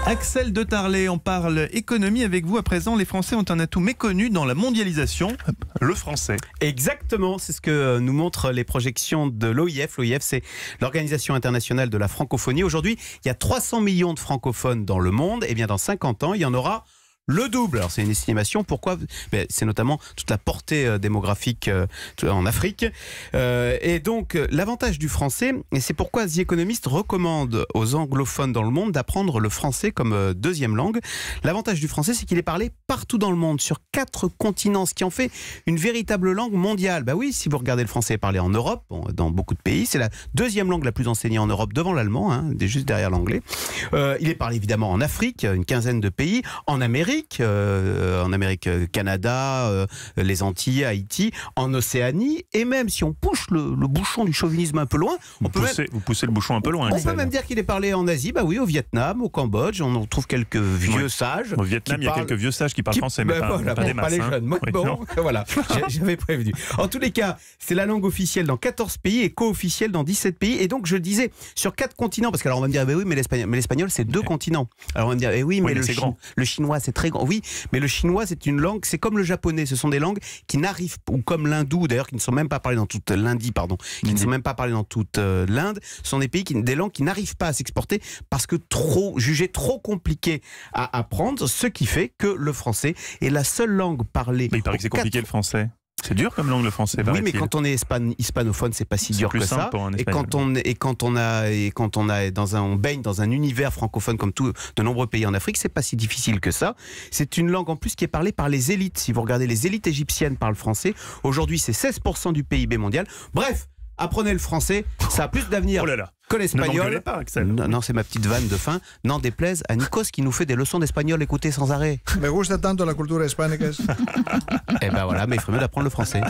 Axel de Tarlet, on parle économie avec vous. À présent, les Français ont un atout méconnu dans la mondialisation, le français. Exactement, c'est ce que nous montrent les projections de l'OIF. L'OIF, c'est l'Organisation internationale de la francophonie. Aujourd'hui, il y a 300 millions de francophones dans le monde. Et bien dans 50 ans, il y en aura le double. Alors c'est une estimation. Pourquoi ? C'est notamment toute la portée démographique en Afrique. Et donc l'avantage du français, et c'est pourquoi The Economist recommande aux anglophones dans le monde d'apprendre le français comme deuxième langue. L'avantage du français, c'est qu'il est parlé partout dans le monde, sur 4 continents, ce qui en fait une véritable langue mondiale. Bah oui, si vous regardez le français parlé en Europe, dans beaucoup de pays, c'est la deuxième langue la plus enseignée en Europe devant l'allemand, juste derrière l'anglais. Il est parlé évidemment en Afrique, une quinzaine de pays, en Amérique, Canada, les Antilles, Haïti, en Océanie, et même si on pousse le bouchon du chauvinisme un peu loin, vous poussez le bouchon un peu loin. On peut même dire qu'il est parlé en Asie, bah oui, au Vietnam, au Cambodge, on trouve quelques vieux sages. Au Vietnam, il y a quelques vieux sages qui parlent français, mais pas des masses. Pas les jeunes. Voilà, j'avais prévenu. En tous les cas, c'est la langue officielle dans 14 pays et co-officielle dans 17 pays, et donc je disais, sur 4 continents, parce qu'alors on va me dire, oui, mais l'espagnol c'est 2 continents. Alors on va me dire, oui, mais le chinois c'est très grand. Oui, mais le chinois, c'est une langue, c'est comme le japonais, ce sont des langues qui n'arrivent, ou comme l'hindou d'ailleurs, qui ne sont même pas parlées dans toute l'Inde, qui ne sont même pas parlées dans toute l'Inde. Ce sont des langues qui n'arrivent pas à s'exporter parce que jugées trop compliquées à apprendre, ce qui fait que le français est la seule langue parlée. Mais il paraît que c'est compliqué le français. C'est dur comme langue le français. Oui, mais quand on est hispanophone, c'est pas si dur que ça. Et quand on baigne dans un univers francophone comme de nombreux pays en Afrique, c'est pas si difficile que ça. C'est une langue en plus qui est parlée par les élites. Si vous regardez, les élites égyptiennes parlent français. Aujourd'hui, c'est 16% du PIB mondial. Bref, apprenez le français, ça a plus d'avenir que l'espagnol. Non, c'est ma petite vanne de fin. N'en déplaise à Nikos qui nous fait des leçons d'espagnol écoutées sans arrêt. Me gusta tanto la cultura hispánica. Eh ben voilà, mais il ferait mieux d'apprendre le français.